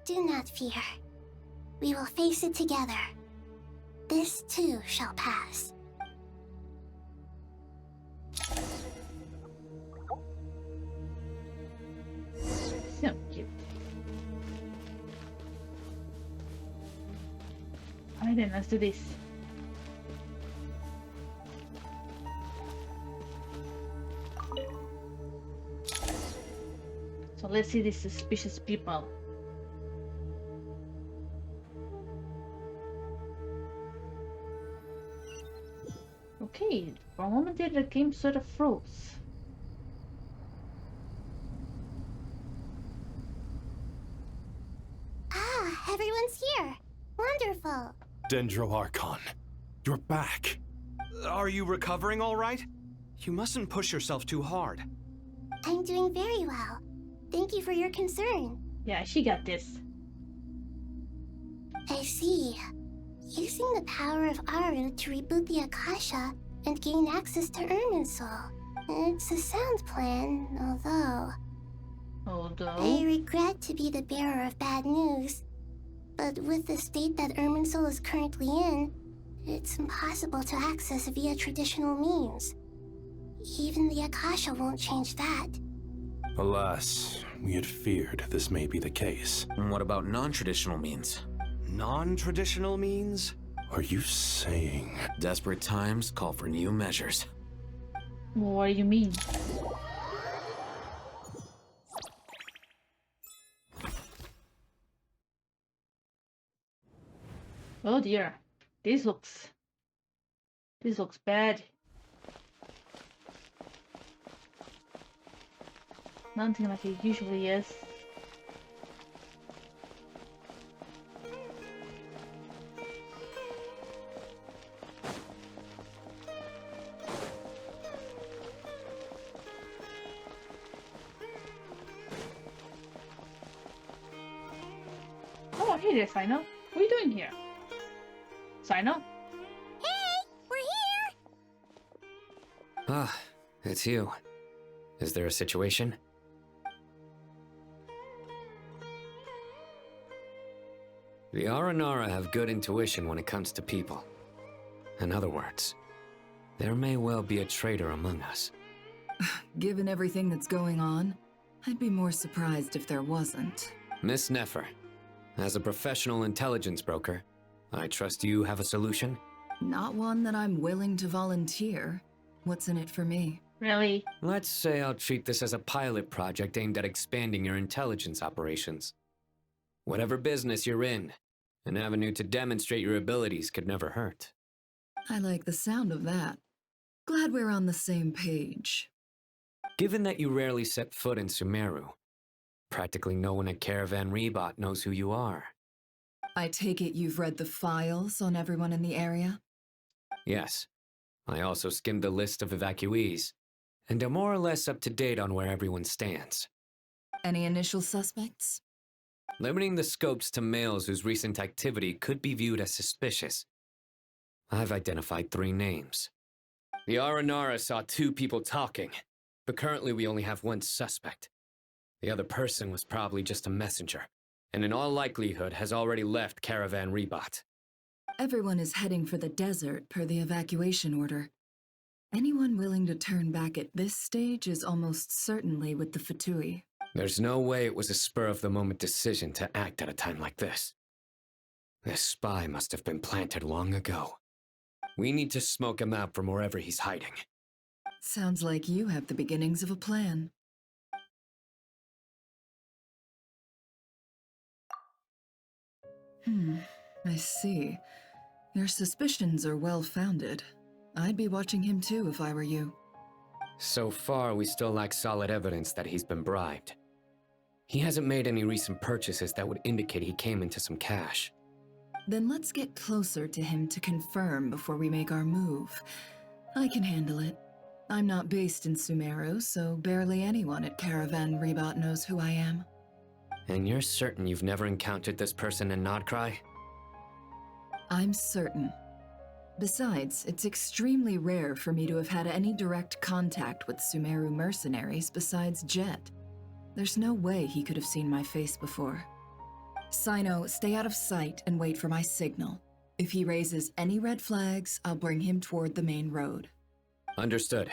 Do not fear. We will face it together. This too shall pass. So cute. Alright then, let's do this. So let's see these suspicious people. Okay, for a moment there the game sort of froze. Ah, everyone's here. Wonderful. Dendro Archon, you're back. Are you recovering all right? You mustn't push yourself too hard. I'm doing very well. Thank you for your concern. Yeah, she got this. I see. Using the power of Aru to reboot the Akasha and gain access to Irminsul. It's a sound plan, although... I regret to be the bearer of bad news. But with the state that Irminsul is currently in, it's impossible to access via traditional means. Even the Akasha won't change that. Alas, we had feared this may be the case. And what about non-traditional means? Non-traditional means? Are you saying... Desperate times call for new measures. What do you mean? Oh dear, this looks bad. Nothing like it usually is. Oh, hey there, Sino. What are you doing here? Sino? Hey, we're here! Ah, it's you. Is there a situation? The Aranara have good intuition when it comes to people. In other words, there may well be a traitor among us. Given everything that's going on, I'd be more surprised if there wasn't. Miss Nefer, as a professional intelligence broker, I trust you have a solution? Not one that I'm willing to volunteer. What's in it for me? Really? Let's say I'll treat this as a pilot project aimed at expanding your intelligence operations. Whatever business you're in, an avenue to demonstrate your abilities could never hurt. I like the sound of that. Glad we're on the same page. Given that you rarely set foot in Sumeru, practically no one at Caravan Rebot knows who you are. I take it you've read the files on everyone in the area? Yes. I also skimmed the list of evacuees, and am more or less up to date on where everyone stands. Any initial suspects? Limiting the scopes to males whose recent activity could be viewed as suspicious, I've identified 3 names. The Aranara saw 2 people talking, but currently we only have 1 suspect. The other person was probably just a messenger, and in all likelihood has already left Caravan Rebot. Everyone is heading for the desert per the evacuation order. Anyone willing to turn back at this stage is almost certainly with the Fatui. There's no way it was a spur-of-the-moment decision to act at a time like this. This spy must have been planted long ago. We need to smoke him out from wherever he's hiding. Sounds like you have the beginnings of a plan. I see. Your suspicions are well-founded. I'd be watching him too if I were you. So far, we still lack solid evidence that he's been bribed. He hasn't made any recent purchases that would indicate he came into some cash. Then let's get closer to him to confirm before we make our move. I can handle it. I'm not based in Sumeru, so barely anyone at Caravan Rebot knows who I am. And you're certain you've never encountered this person in Nodcry? I'm certain. Besides, it's extremely rare for me to have had any direct contact with Sumeru mercenaries besides Jet. There's no way he could have seen my face before. Sino, stay out of sight and wait for my signal. If he raises any red flags, I'll bring him toward the main road. Understood.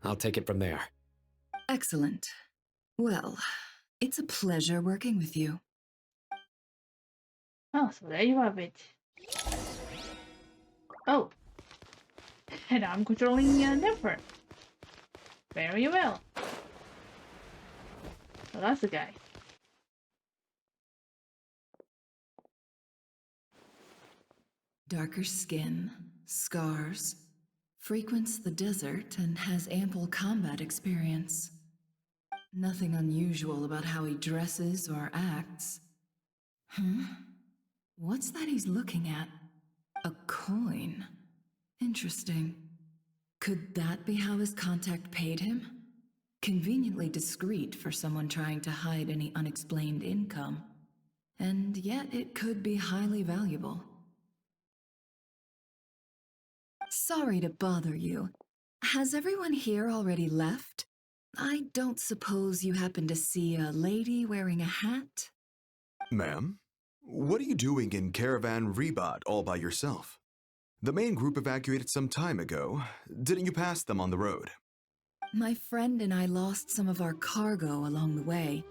I'll take it from there. Excellent. Well, it's a pleasure working with you. Oh, so there you have it. Oh. And I'm controlling Nefer. Very well. So that's the guy. Darker skin, scars, frequents the desert and has ample combat experience. Nothing unusual about how he dresses or acts. What's that he's looking at? A coin. Interesting. Could that be how his contact paid him? Conveniently discreet for someone trying to hide any unexplained income. And yet it could be highly valuable. Sorry to bother you. Has everyone here already left? I don't suppose you happen to see a lady wearing a hat? Ma'am, what are you doing in Caravan Rebot all by yourself? The main group evacuated some time ago. Didn't you pass them on the road? My friend and I lost some of our cargo along the way.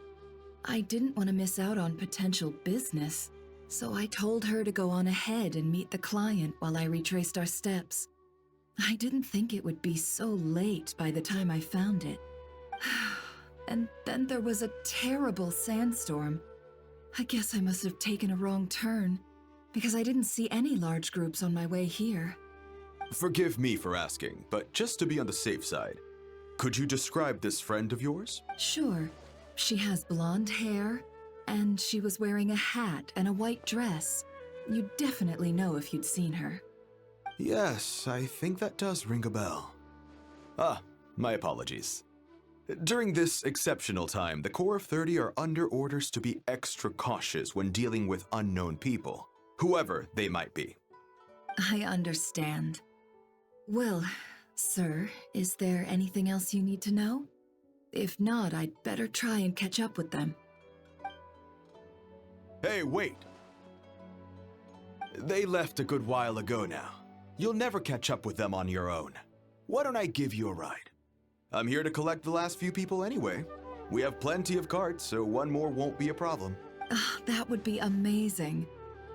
I didn't want to miss out on potential business, so I told her to go on ahead and meet the client while I retraced our steps. I didn't think it would be so late by the time I found it. And then there was a terrible sandstorm. I guess I must have taken a wrong turn, because I didn't see any large groups on my way here. Forgive me for asking, but just to be on the safe side, could you describe this friend of yours? Sure. She has blonde hair, and she was wearing a hat and a white dress. You'd definitely know if you'd seen her. Yes, I think that does ring a bell. Ah, my apologies. During this exceptional time, the Corps of 30 are under orders to be extra cautious when dealing with unknown people, whoever they might be. I understand. Well, sir, is there anything else you need to know? If not, I'd better try and catch up with them. Hey, wait! They left a good while ago now. You'll never catch up with them on your own. Why don't I give you a ride? I'm here to collect the last few people anyway. We have plenty of carts, so one more won't be a problem. That would be amazing.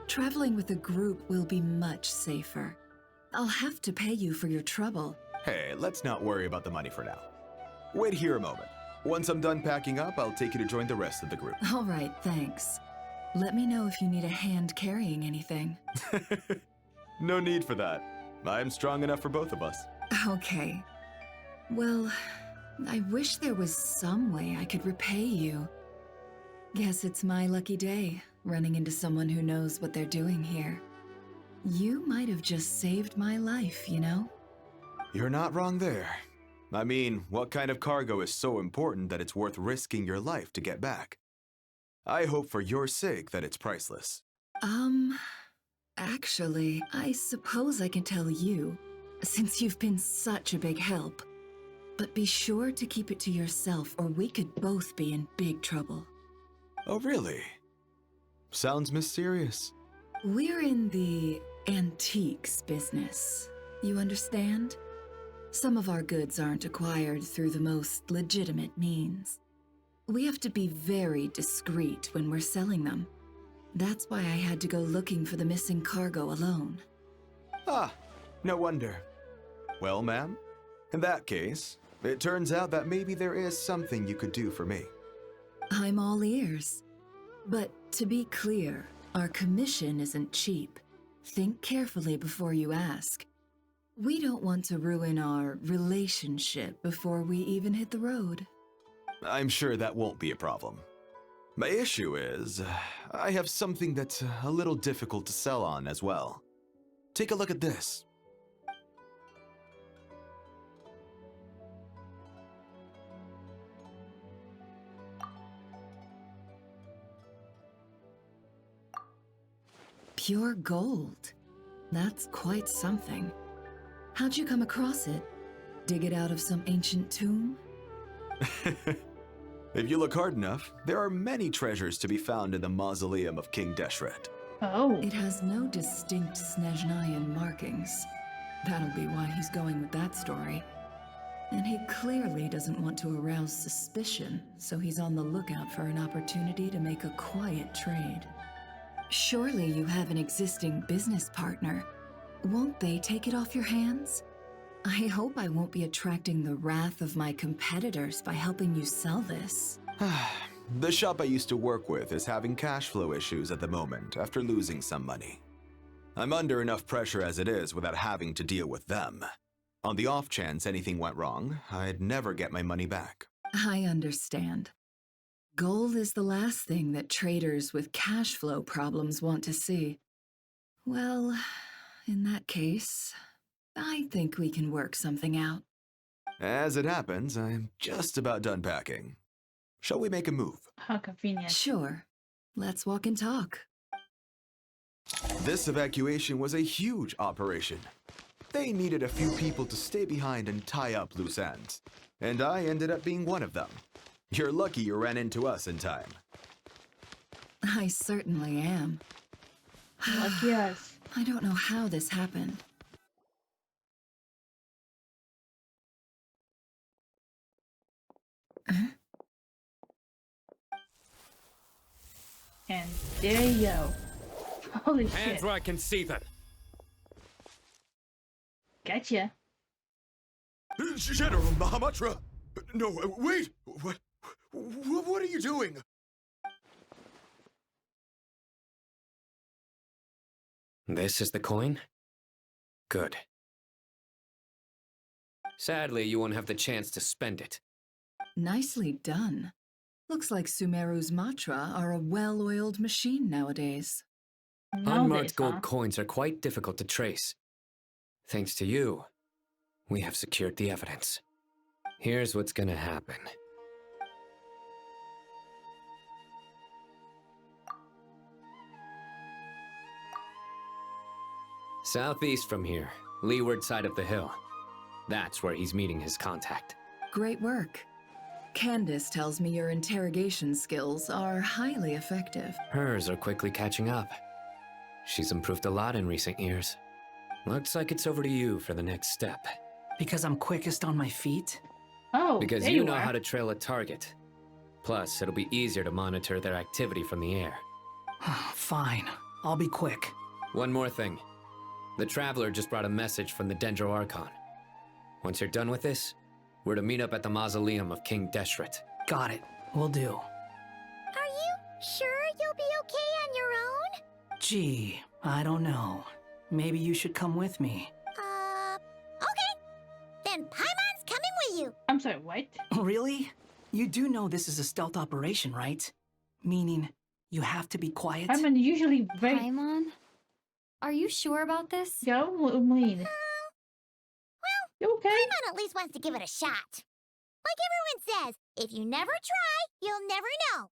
Traveling with a group will be much safer. I'll have to pay you for your trouble. Hey, let's not worry about the money for now. Wait here a moment. Once I'm done packing up, I'll take you to join the rest of the group. All right, thanks. Let me know if you need a hand carrying anything. No need for that. I'm strong enough for both of us. Okay. Well, I wish there was some way I could repay you. Guess it's my lucky day, running into someone who knows what they're doing here. You might have just saved my life, you know? You're not wrong there. I mean, what kind of cargo is so important that it's worth risking your life to get back? I hope for your sake that it's priceless. Actually, I suppose I can tell you, since you've been such a big help. But be sure to keep it to yourself, or we could both be in big trouble. Oh, really? Sounds mysterious. We're in the antiques business. You understand? Some of our goods aren't acquired through the most legitimate means. We have to be very discreet when we're selling them. That's why I had to go looking for the missing cargo alone. Ah, no wonder. Well, ma'am, in that case, it turns out that maybe there is something you could do for me. I'm all ears. But to be clear, our commission isn't cheap. Think carefully before you ask. We don't want to ruin our relationship before we even hit the road. I'm sure that won't be a problem. My issue is, I have something that's a little difficult to sell on as well. Take a look at this. Pure gold. That's quite something. How'd you come across it? Dig it out of some ancient tomb? If you look hard enough, there are many treasures to be found in the mausoleum of King Deshret. Oh. It has no distinct Snezhnayan markings. That'll be why he's going with that story. And he clearly doesn't want to arouse suspicion, so he's on the lookout for an opportunity to make a quiet trade. Surely you have an existing business partner. Won't they take it off your hands? I hope I won't be attracting the wrath of my competitors by helping you sell this. The shop I used to work with is having cash flow issues at the moment after losing some money. I'm under enough pressure as it is without having to deal with them. On the off chance anything went wrong, I'd never get my money back. I understand. Gold is the last thing that traders with cash flow problems want to see. Well, in that case, I think we can work something out. As it happens, I'm just about done packing. Shall we make a move? How convenient. Sure. Let's walk and talk. This evacuation was a huge operation. They needed a few people to stay behind and tie up loose ends. And I ended up being one of them. You're lucky you ran into us in time. I certainly am. Lucky us. I don't know how this happened. And there you go. Holy Hands shit. where I can see them. Gotcha. General Mahamatra! No, wait! What are you doing? This is the coin? Good. Sadly, you won't have the chance to spend it. Nicely done. Looks like Sumeru's Matra are a well-oiled machine nowadays. Unmarked gold coins are quite difficult to trace. Thanks to you, we have secured the evidence. Here's what's gonna happen. Southeast from here, leeward side of the hill. That's where he's meeting his contact. Great work. Candace tells me your interrogation skills are highly effective. Hers are quickly catching up. She's improved a lot in recent years. Looks like it's over to you for the next step. Because I'm quickest on my feet? Oh, Because there you know are. how to trail a target. Plus, it'll be easier to monitor their activity from the air. Fine. I'll be quick. One more thing. The Traveler just brought a message from the Dendro Archon. Once you're done with this, we're to meet up at the mausoleum of King Deshret. Got it. Will do. Are you sure you'll be okay on your own? Gee, I don't know. Maybe you should come with me. Okay. Then Paimon's coming with you. I'm sorry, what? Really? You do know this is a stealth operation, right? Meaning, you have to be quiet? I'm usually very... Paimon? Are you sure about this? Yeah, what do you mean? You okay? Paimon at least wants to give it a shot. Like everyone says, if you never try, you'll never know.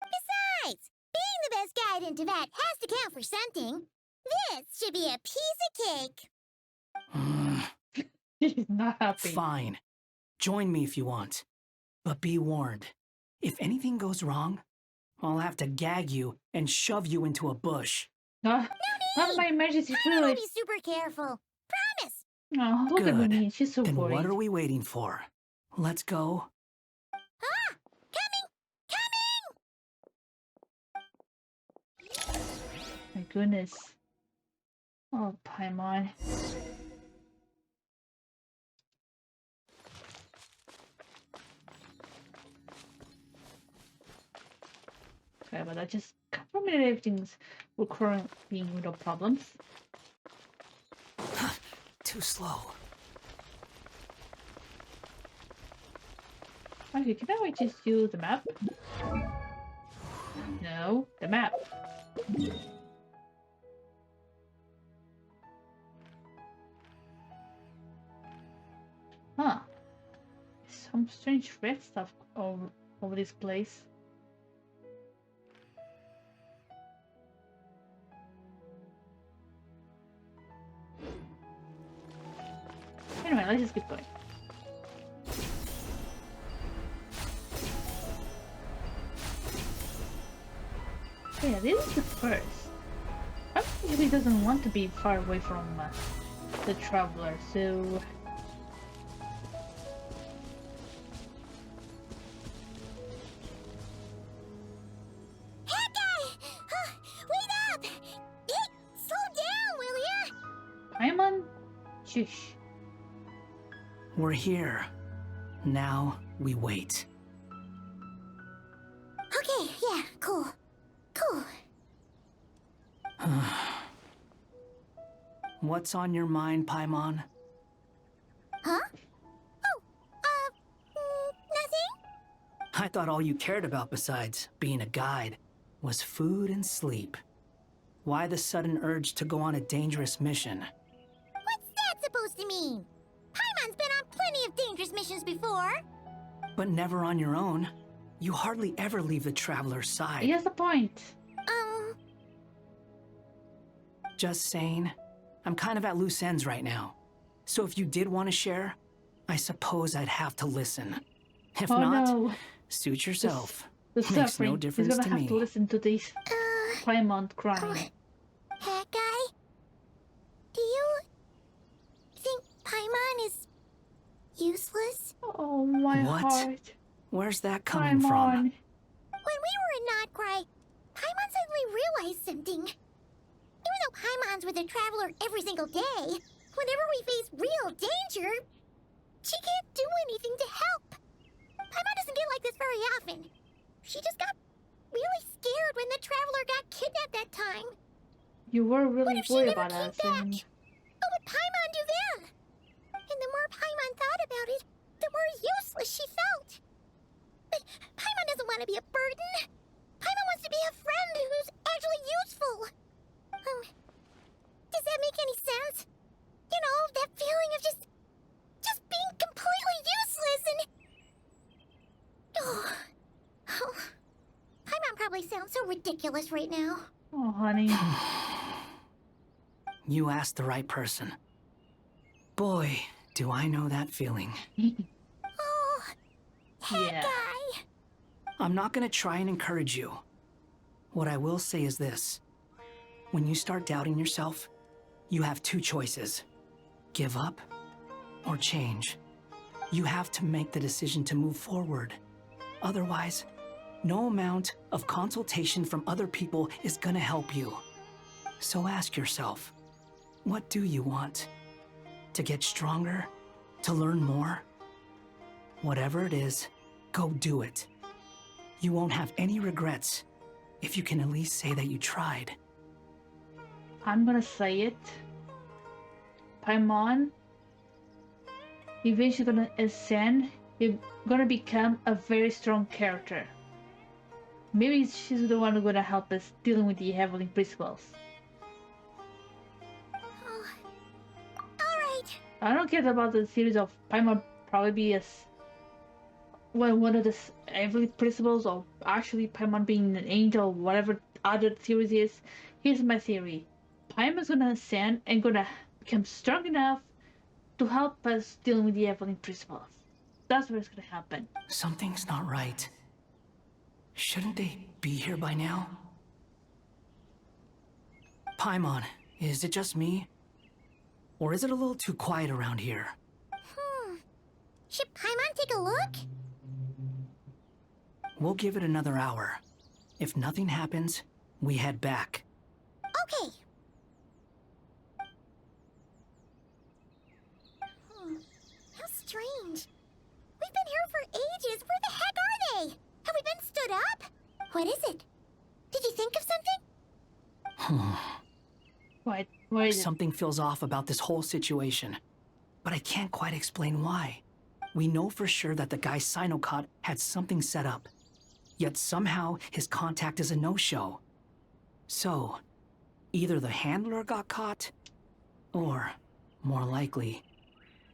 Besides, being the best guide in Tibet has to count for something. This should be a piece of cake. She's not happy. Fine. Join me if you want. But be warned. If anything goes wrong, I'll have to gag you and shove you into a bush. No, not my emergency Paimon will fluid. be super careful. Promise. Oh, look at Good. me. She's so Then worried. what are we waiting for? Let's go. Ah! Coming! My goodness. Oh, Paimon. Okay, but I just confirmed that everything's recurring being without problems. Too slow. Okay, can I just use the map? No, the map. Huh. Some strange red stuff over this place. Anyway, let's just keep going. yeah, this is the first. I think he doesn't want to be far away from the traveler, so... Wait up! Hey, slow down, will ya? Paimon? Shush. We're here. Now we wait. Okay, yeah, cool. Cool. What's on your mind, Paimon? Huh? Nothing? I thought all you cared about besides being a guide was food and sleep. Why the sudden urge to go on a dangerous mission? What's that supposed to mean? Paimon's been on plenty of dangerous missions before. But never on your own. You hardly ever leave the traveler's side. He has a point. Just saying, I'm kind of at loose ends right now. So if you did want to share, I suppose I'd have to listen. If Oh not, no. suit yourself. The Makes suffering. no difference He's to gonna have me. to listen to this Paimon crying. That guy? Do you think Paimon is useless? Oh, my What? heart. Where's that coming Paimon. from? When we were in Notcry, Paimon suddenly realized something. Even though Paimon's with a traveler every single day, whenever we face real danger, she can't do anything to help. Paimon doesn't get like this very often. She just got really scared when the traveler got kidnapped that time. You were What really if she worried never about came us. back? And What would Paimon do then? And the more Paimon thought about it, the more useless she felt. But Paimon doesn't want to be a burden. Paimon wants to be a friend who's actually useful. Does that make any sense? You know, that feeling of just being completely useless and... Oh, Paimon probably sounds so ridiculous right now. oh, honey. You asked the right person. Boy, do I know that feeling. Oh, that Yeah. guy. I'm not gonna try and encourage you. What I will say is this. When you start doubting yourself, you have two choices. Give up or change. You have to make the decision to move forward. Otherwise, no amount of consultation from other people is gonna help you. So ask yourself, what do you want? To get stronger? To learn more? Whatever it is, go do it. You won't have any regrets if you can at least say that you tried. I'm gonna say it. Paimon, eventually gonna ascend. He's gonna become a very strong character. Maybe she's the one who's gonna help us dealing with the Heavenly Principles. Oh. Alright. I don't care about the series of Paimon probably be as one of the Heavenly Principles, or actually Paimon being an angel, whatever other theories is. Here's my theory. Paimon's gonna ascend and gonna become strong enough to help us dealing with the Heavenly Principles. That's what's gonna happen. Something's not right. Shouldn't they be here by now? Paimon, is it just me? Or is it a little too quiet around here? Should Paimon take a look? We'll give it another hour. If nothing happens, we head back. Okay. How strange. We've been here for ages. Where the heck are they? Have we been stood up? What is it? Did you think of something? Why is it? Something feels off about this whole situation, but I can't quite explain why. We know for sure that the guy Sinocot had something set up, yet somehow his contact is a no-show. So, either the handler got caught, or, more likely,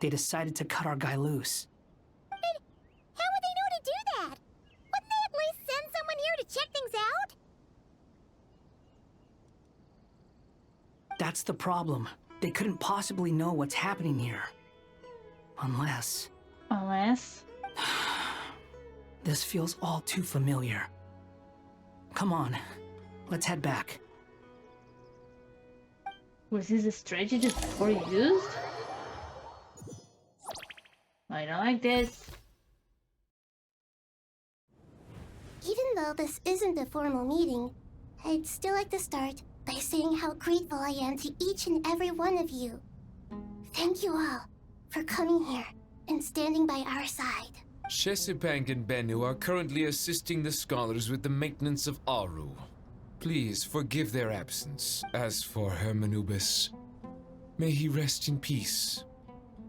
they decided to cut our guy loose. But how would they know to do that? Wouldn't they at least send someone here to check things out? That's the problem. They couldn't possibly know what's happening here. Unless... Unless... This feels all too familiar. Come on. Let's head back. Was this a strategy just before used? I don't like this. Even though this isn't a formal meeting, I'd still like to start by saying how grateful I am to each and every one of you. Thank you all for coming here and standing by our side. Shesibank and Bennu are currently assisting the scholars with the maintenance of Aru. Please forgive their absence. As for Hermanubis, may he rest in peace.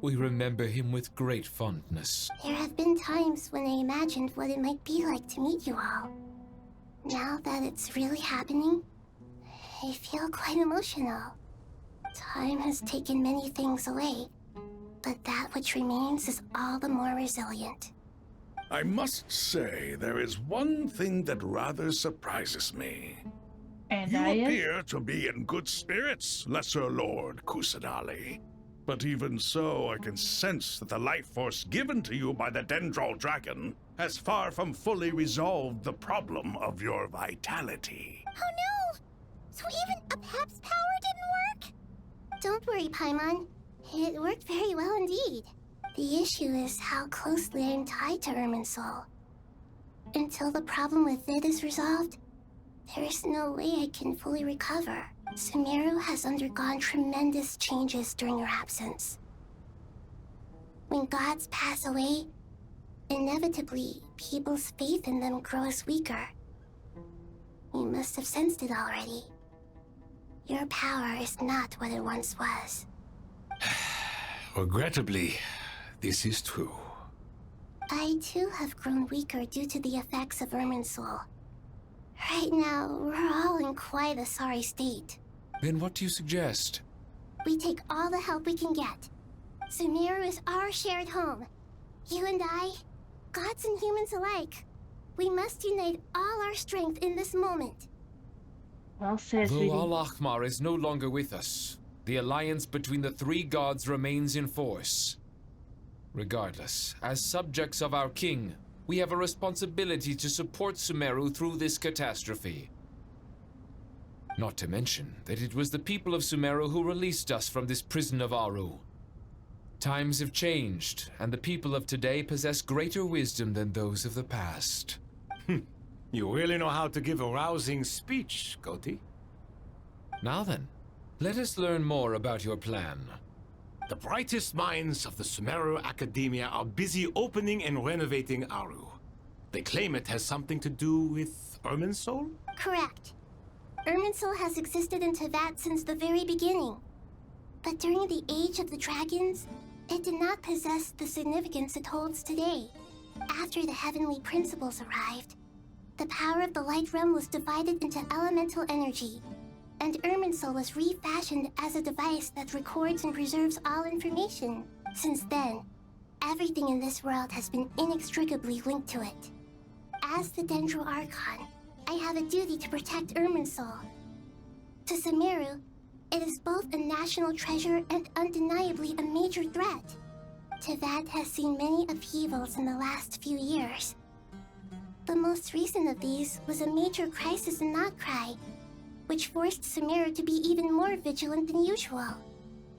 We remember him with great fondness. There have been times when I imagined what it might be like to meet you all. Now that it's really happening, I feel quite emotional. Time has taken many things away, but that which remains is all the more resilient. I must say, there is one thing that rather surprises me. And You I am? appear to be in good spirits, Lesser Lord Kusanali. But even so, I can sense that the life force given to you by the Dendral Dragon has far from fully resolved the problem of your vitality. Oh no! So even a Pep's power didn't work? Don't worry, Paimon. It worked very well indeed. The issue is how closely I'm tied to Irminsul. Until the problem with it is resolved, there is no way I can fully recover. Sumeru has undergone tremendous changes during your absence. When gods pass away, inevitably, people's faith in them grows weaker. You must have sensed it already. Your power is not what it once was. Regrettably, this is true. I too have grown weaker due to the effects of Irminsul. Right now, we're all in quite a sorry state. Then what do you suggest? We take all the help we can get. Sumeru is our shared home. You and I, gods and humans alike. We must unite all our strength in this moment. Well said, Though sweetie. Al-Ahmar is no longer with us, the alliance between the three gods remains in force. Regardless, as subjects of our king, we have a responsibility to support Sumeru through this catastrophe. Not to mention that it was the people of Sumeru who released us from this prison of Aru. Times have changed, and the people of today possess greater wisdom than those of the past. You really know how to give a rousing speech, Koti. Now then, let us learn more about your plan. The brightest minds of the Sumeru Academia are busy opening and renovating Aru. They claim it has something to do with Irminsul? Correct. Irminsul has existed in Teyvat since the very beginning. But during the Age of the Dragons, it did not possess the significance it holds today. After the heavenly principles arrived, the power of the Light Realm was divided into elemental energy, and Irminsul was refashioned as a device that records and preserves all information. Since then, everything in this world has been inextricably linked to it. As the Dendro Archon, I have a duty to protect Irminsul. To Sumeru, it is both a national treasure and undeniably a major threat. Teyvat has seen many upheavals in the last few years. The most recent of these was a major crisis in Notcry, which forced Sumeru to be even more vigilant than usual.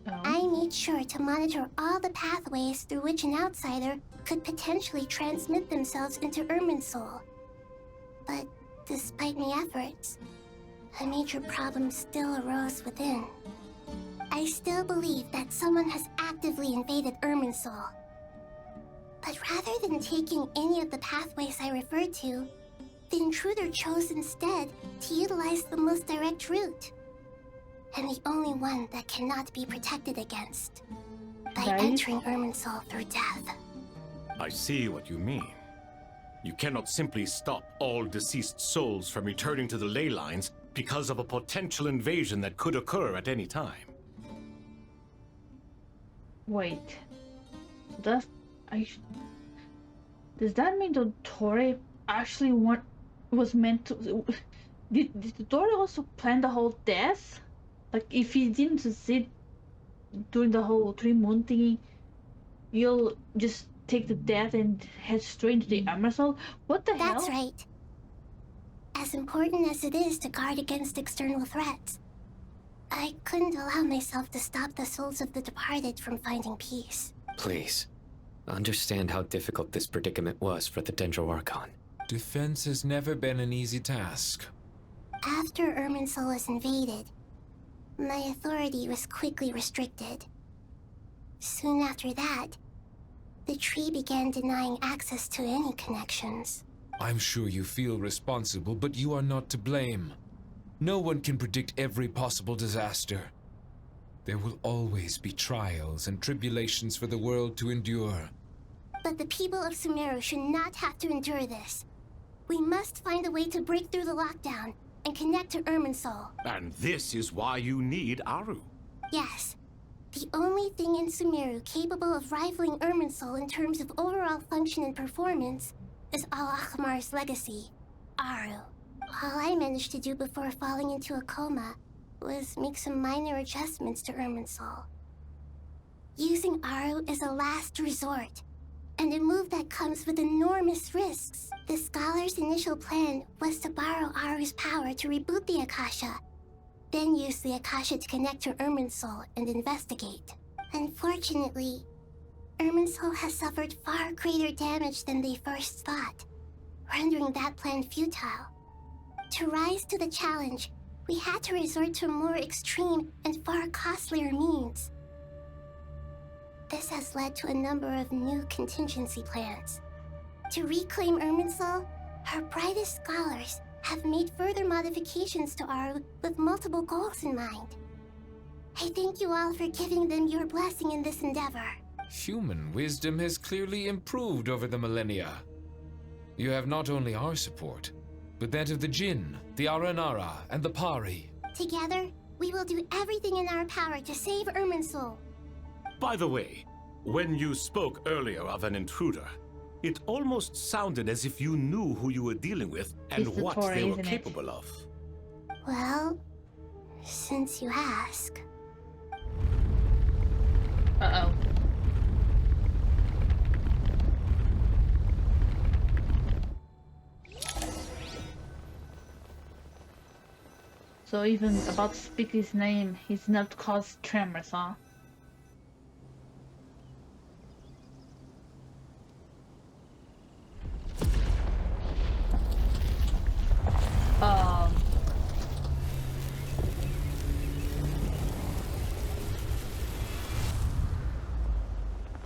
I made sure to monitor all the pathways through which an outsider could potentially transmit themselves into Irminsul. But despite my efforts, a major problem still arose within. I still believe that someone has actively invaded Irminsul. But rather than taking any of the pathways I referred to, the intruder chose instead to utilize the most direct route. And the only one that cannot be protected against. By entering Irminsul through death. I see what you mean. You cannot simply stop all deceased souls from returning to the ley lines because of a potential invasion that could occur at any time. Wait. Does that mean the Tori actually was meant to... Did the Tori also plan the whole death? Like, if he didn't succeed during the whole 3 moon thingy, you'll just take the death and head straight into the Emerald? What the hell? That's right. as important as it is to guard against external threats, I couldn't allow myself to stop the souls of the departed from finding peace. Please, understand how difficult this predicament was for the Dendroarchon. Defense has never been an easy task. After Irminsul was invaded, my authority was quickly restricted. Soon after that, the tree began denying access to any connections. I'm sure you feel responsible, but you are not to blame. No one can predict every possible disaster. There will always be trials and tribulations for the world to endure. But the people of Sumeru should not have to endure this. We must find a way to break through the lockdown and connect to Irminsul. And this is why you need Aru. Yes. The only thing in Sumeru capable of rivaling Irminsul in terms of overall function and performance is Al-Akhmar's legacy, Aru. All I managed to do before falling into a coma was make some minor adjustments to Irminsul. Using Aru is a last resort, and a move that comes with enormous risks. The scholar's initial plan was to borrow Aru's power to reboot the Akasha, then use the Akasha to connect to Irminsul and investigate. Unfortunately, Irminsul has suffered far greater damage than they first thought, rendering that plan futile. To rise to the challenge, we had to resort to a more extreme and far costlier means. This has led to a number of new contingency plans. To reclaim Irminsul, our brightest scholars have made further modifications to Aru with multiple goals in mind. I thank you all for giving them your blessing in this endeavor. Human wisdom has clearly improved over the millennia. You have not only our support, but that of the Jinn, the Aranara, and the Pari. Together, we will do everything in our power to save Irminsul. By the way, when you spoke earlier of an intruder, it almost sounded as if you knew who you were dealing with and It's the what Tory, they were isn't it? capable of. Well, since you ask. Uh-oh. So even about to speak his name, he's not caused tremors, huh?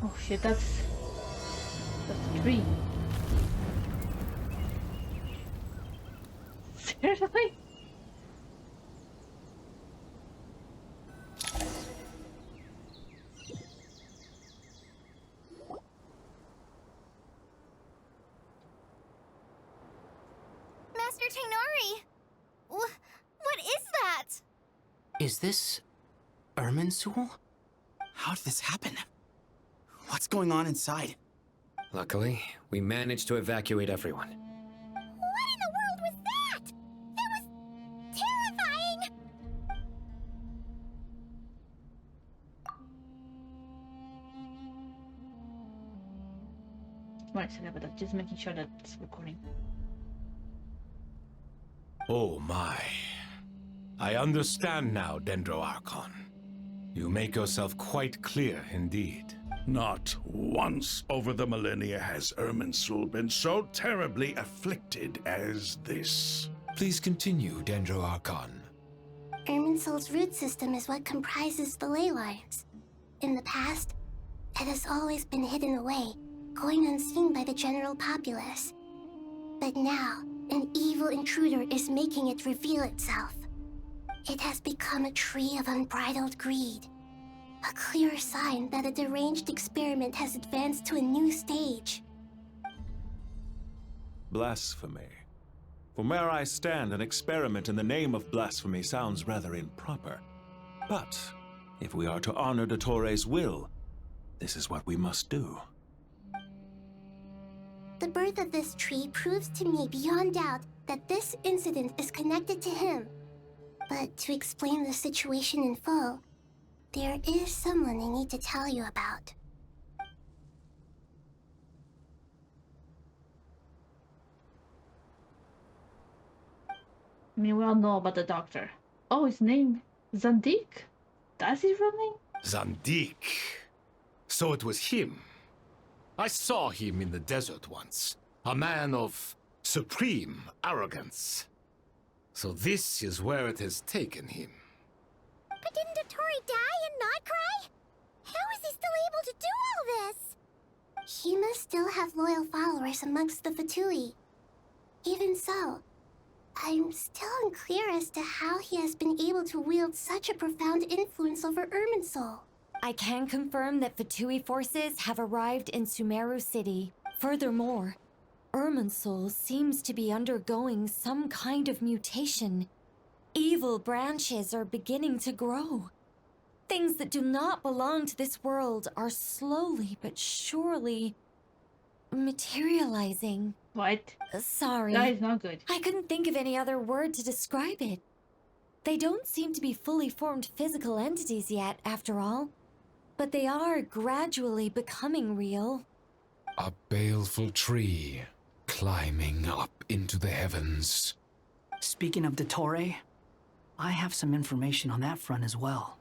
Oh shit, that's a tree. Seriously? Master Tainari! What is that? Is this Irminsul? How did this happen? What's going on inside? Luckily, we managed to evacuate everyone. What in the world was that? That was terrifying! Right, sorry about that. Just making sure that it's recording. Oh my. I understand now, Dendroarchon. You make yourself quite clear indeed. Not once over the millennia has Irminsul been so terribly afflicted as this. Please continue, Dendroarchon. Irminsul's root system is what comprises the ley lines. In the past, it has always been hidden away, going unseen by the general populace. But now, an evil intruder is making it reveal itself. It has become a tree of unbridled greed. A clear sign that a deranged experiment has advanced to a new stage. Blasphemy. From where I stand, an experiment in the name of blasphemy sounds rather improper. But if we are to honor Dottores' will, this is what we must do. The birth of this tree proves to me beyond doubt that this incident is connected to him. But to explain the situation in full, there is someone I need to tell you about. I mean, we all know about the doctor. Oh, his name? Zandik? That's his real name? Zandik. So it was him. I saw him in the desert once. A man of supreme arrogance. So this is where it has taken him. But didn't Dottore die and not cry? How is he still able to do all this? He must still have loyal followers amongst the Fatui. Even so, I'm still unclear as to how he has been able to wield such a profound influence over Irminsul. I can confirm that Fatui forces have arrived in Sumeru City. Furthermore, Irminsul seems to be undergoing some kind of mutation. Evil branches are beginning to grow. Things that do not belong to this world are slowly but surely materializing. What? Sorry. That is not good. I couldn't think of any other word to describe it. They don't seem to be fully formed physical entities yet, after all. But they are gradually becoming real. A baleful tree climbing up into the heavens. Speaking of Dottore, I have some information on that front as well.